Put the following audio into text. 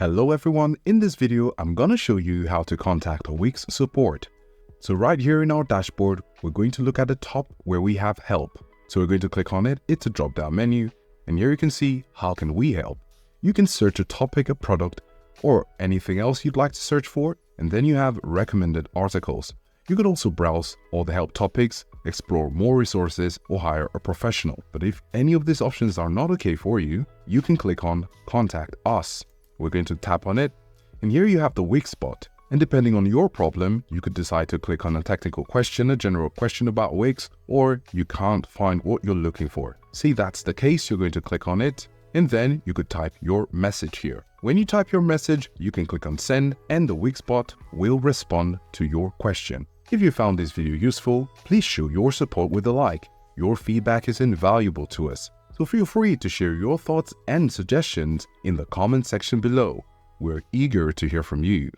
Hello everyone, in this video I'm gonna show you how to contact WIX Support. So right here in our dashboard, we're going to look at the top where we have help. So we're going to click on it, it's a drop down menu, and here you can see how can we help. You can search a topic, a product, or anything else you'd like to search for, and then you have recommended articles. You could also browse all the help topics, explore more resources, or hire a professional. But if any of these options are not okay for you, you can click on Contact Us. We're going to tap on it, and here you have the WIX bot. And depending on your problem, you could decide to click on a technical question, a general question about WIX, or you can't find what you're looking for. See, that's the case, you're going to click on it, and then you could type your message here. When you type your message, you can click on send, and the WIX bot will respond to your question. If you found this video useful, please show your support with a like. Your feedback is invaluable to us. So feel free to share your thoughts and suggestions in the comment section below. We're eager to hear from you.